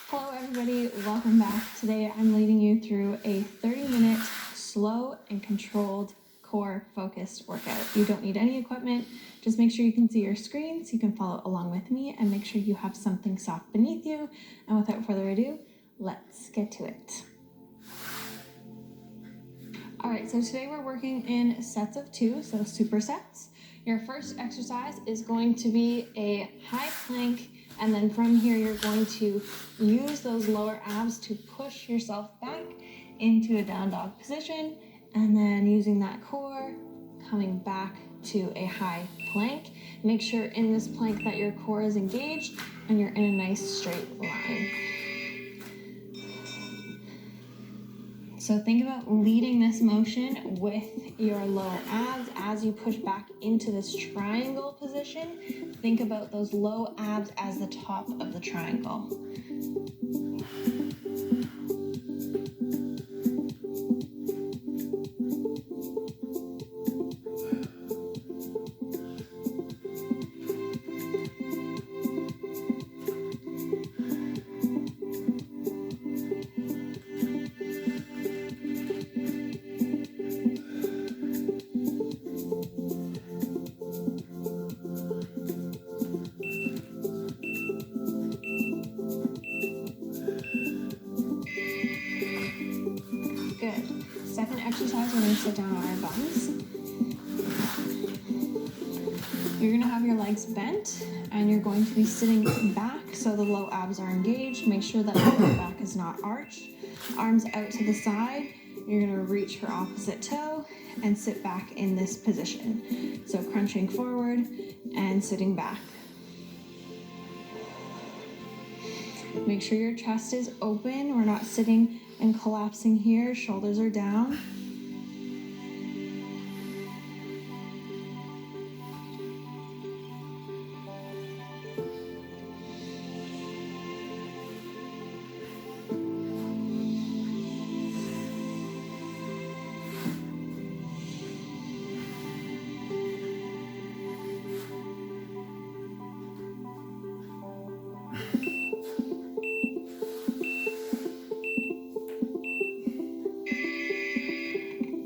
Hello everybody, welcome back. Today I'm leading you through a 30-minute slow and controlled core focused workout. You don't need any equipment, just make sure you can see your screen so you can follow along with me, and make sure you have something soft beneath you. And without further ado, let's get to it. All right, so today we're working in sets of 2, so supersets. Your first exercise is going to be a high plank, and then from here you're going to use those lower abs to push yourself back into a down dog position, and then using that core, coming back to a high plank. Make sure in this plank that your core is engaged and you're in a nice straight line. So think about leading this motion with your lower abs as you push back into this triangle position. Think about those low abs as the top of the triangle. Good. Second exercise, we're going to sit down on our bums. You're going to have your legs bent and you're going to be sitting back so the low abs are engaged. Make sure that your back is not arched. Arms out to the side. You're going to reach for opposite toe and sit back in this position. So crunching forward and sitting back. Make sure your chest is open. We're not sitting and collapsing here. Shoulders are down.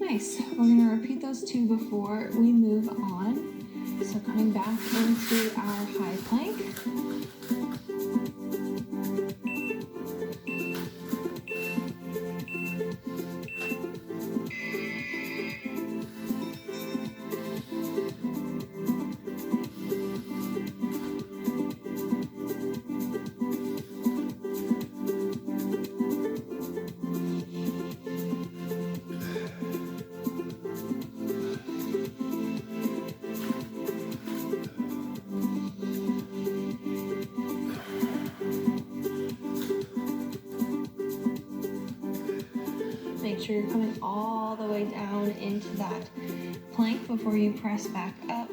Nice. We're going to repeat those 2 before we move on. So coming back into our high plank. Make sure you're coming all the way down into that plank before you press back up.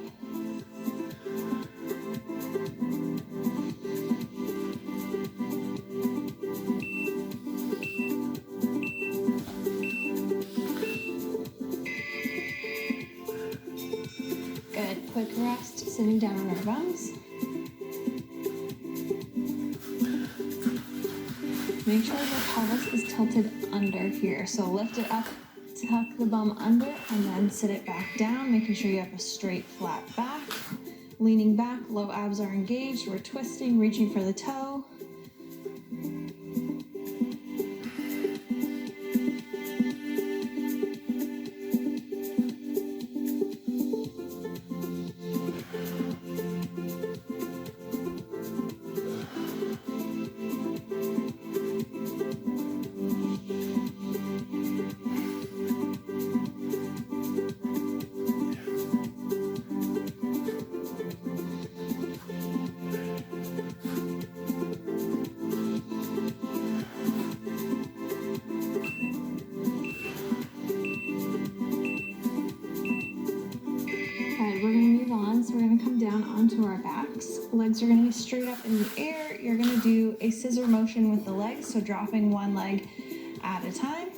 Good. Quick rest, sitting down on our bums. Make sure your pelvis is tilted under here. So lift it up, tuck the bum under, and then sit it back down, making sure you have a straight, flat back. Leaning back, low abs are engaged. We're twisting, reaching for the toe. Onto our backs. Legs are going to be straight up in the air. You're going to do a scissor motion with the legs, so dropping one leg at a time.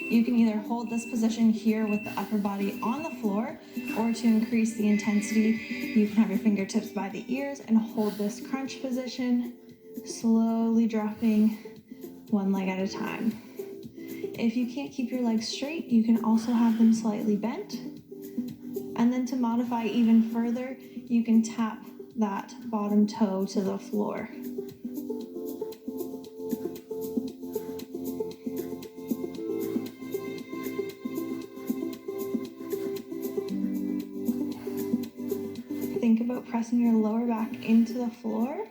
You can either hold this position here with the upper body on the floor, or to increase the intensity, you can have your fingertips by the ears and hold this crunch position, slowly dropping one leg at a time. If you can't keep your legs straight, you can also have them slightly bent. And then to modify even further, you can tap that bottom toe to the floor. Think about pressing your lower back into the floor.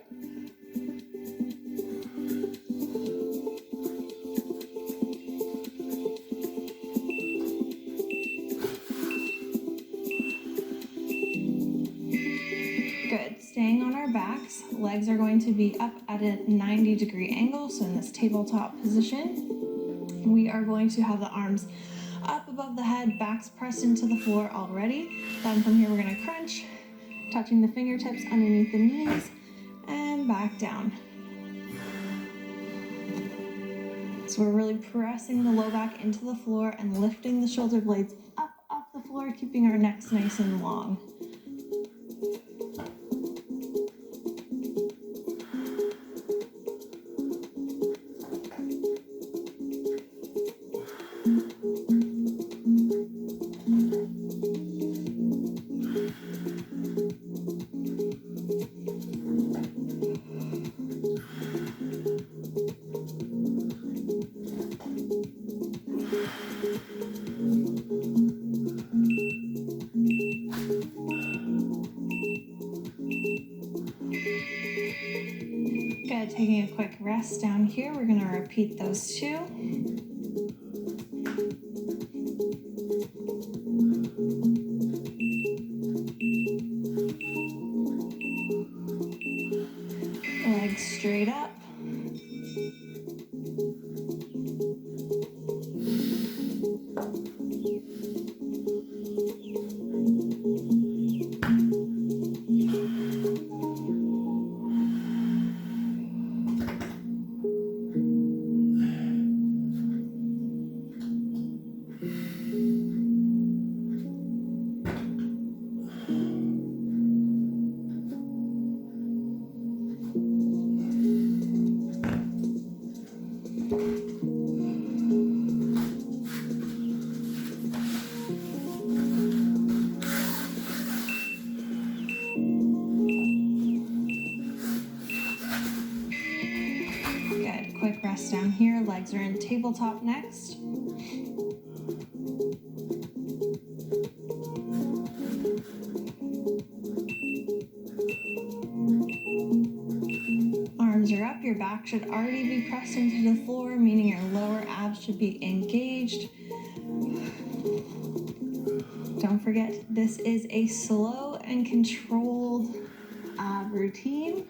Good. Staying on our backs, legs are going to be up at a 90-degree angle. So in this tabletop position, we are going to have the arms up above the head, backs pressed into the floor already. Then from here, we're going to crunch, touching the fingertips underneath the knees and back down. So we're really pressing the low back into the floor and lifting the shoulder blades up off the floor, keeping our necks nice and long. Good, taking a quick rest down here. We're gonna repeat those two. Legs straight up. Good, quick rest down here. Legs are in tabletop next. Arms are up, your back should already be pressed into the floor, meaning your lower abs should be engaged. Don't forget, this is a slow and controlled routine.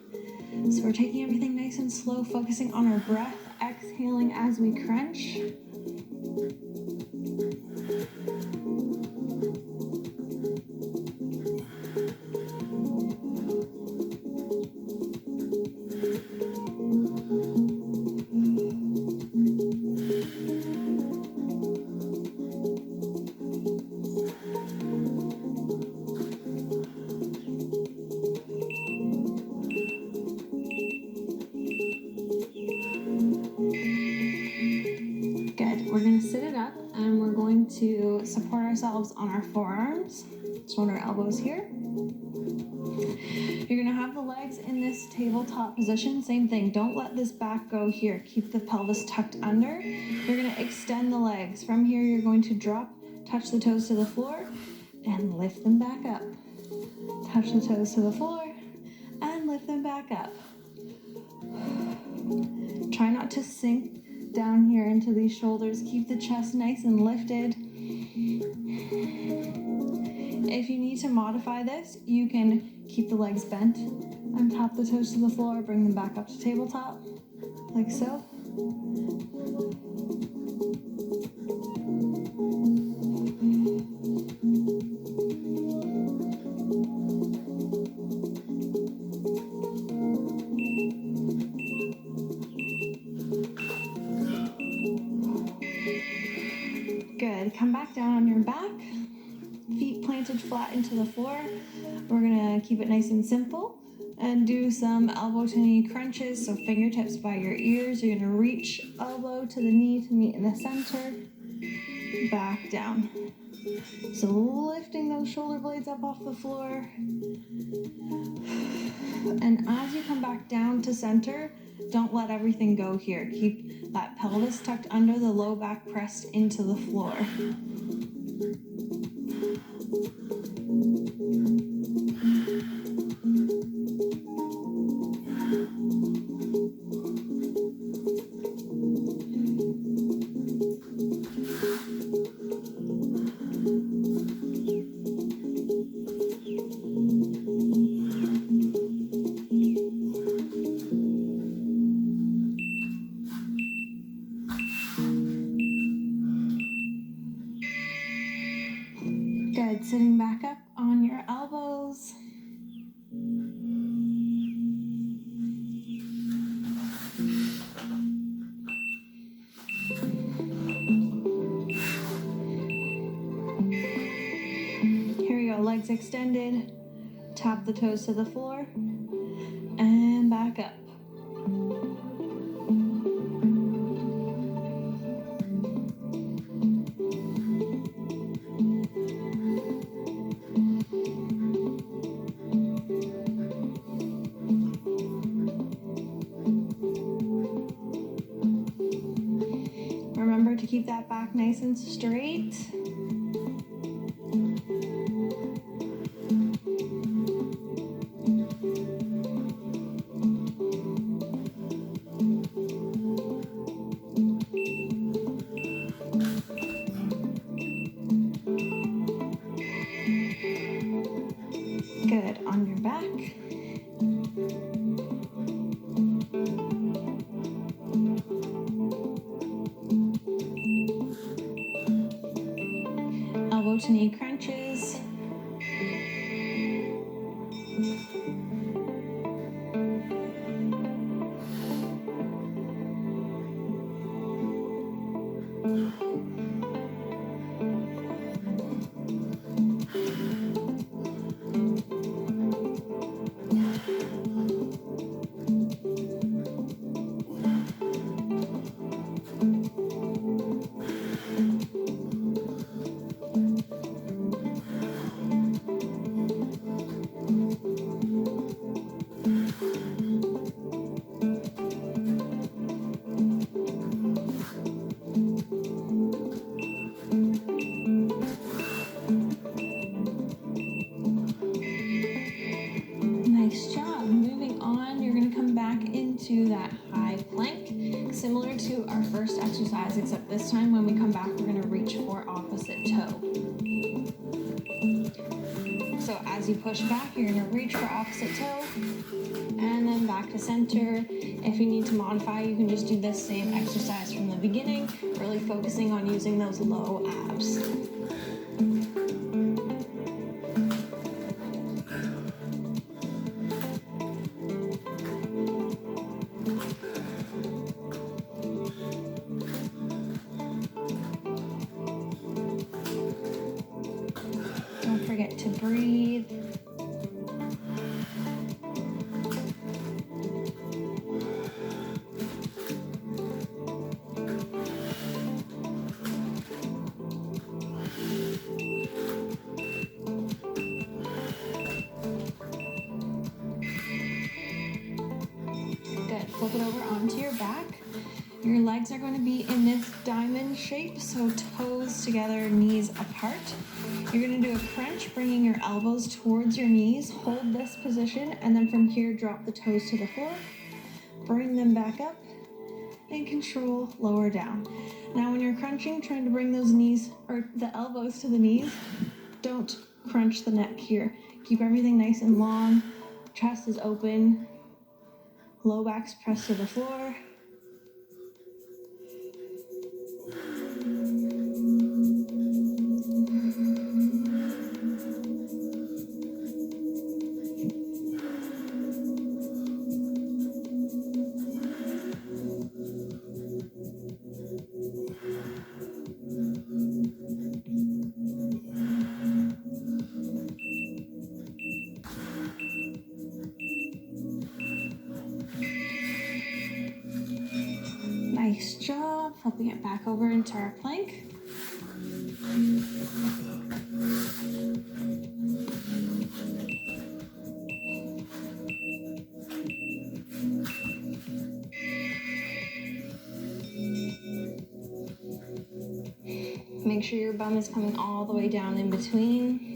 So we're taking everything nice and slow, focusing on our breath, exhaling as we crunch. We're going to sit it up and we're going to support ourselves on our forearms, shoulder elbows here. You're going to have the legs in this tabletop position. Same thing. Don't let this back go here. Keep the pelvis tucked under. You're going to extend the legs. From here, you're going to drop, touch the toes to the floor, and lift them back up. Touch the toes to the floor and lift them back up. Try not to sink down here into these shoulders. Keep the chest nice and lifted. If you need to modify this, you can keep the legs bent and tap the toes to the floor, bring them back up to tabletop, like so. down on your back, feet planted flat into the floor. We're gonna keep it nice and simple and do some elbow to knee crunches. So fingertips by your ears. You're gonna reach elbow to the knee to meet in the center, back down. So lifting those shoulder blades up off the floor. And as you come back down to center, don't let everything go here. Keep that pelvis tucked under, the low back pressed into the floor. Good, sitting back up on your elbows. Here we go, legs extended. Tap the toes to the floor and back up. Remember to keep that back nice and straight. Good, on your back. Elbow to knee crunches. Nice job. Moving on, you're going to come back into that high plank, similar to our first exercise, except this time when we come back, we're going to reach for opposite toe. So as you push back, you're going to reach for opposite toe and then back to center. If you need to modify, you can just do this same exercise from the beginning, really focusing on using those low abs. Don't forget to breathe. Good. Flip it over onto your back. Your legs are going to be in this diamond shape, so toes together, knees apart. You're going to do a crunch, bringing your elbows towards your knees. Hold this position, and then from here, drop the toes to the floor. Bring them back up, and control, lower down. Now when you're crunching, trying to bring those knees, or the elbows to the knees, don't crunch the neck here. Keep everything nice and long. Chest is open. Low back's pressed to the floor. Nice job. Flipping it back over into our plank. Make sure your bum is coming all the way down in between.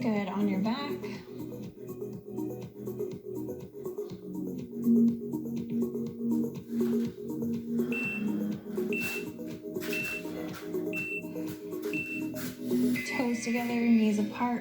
Good, on your back. Toes together, knees apart,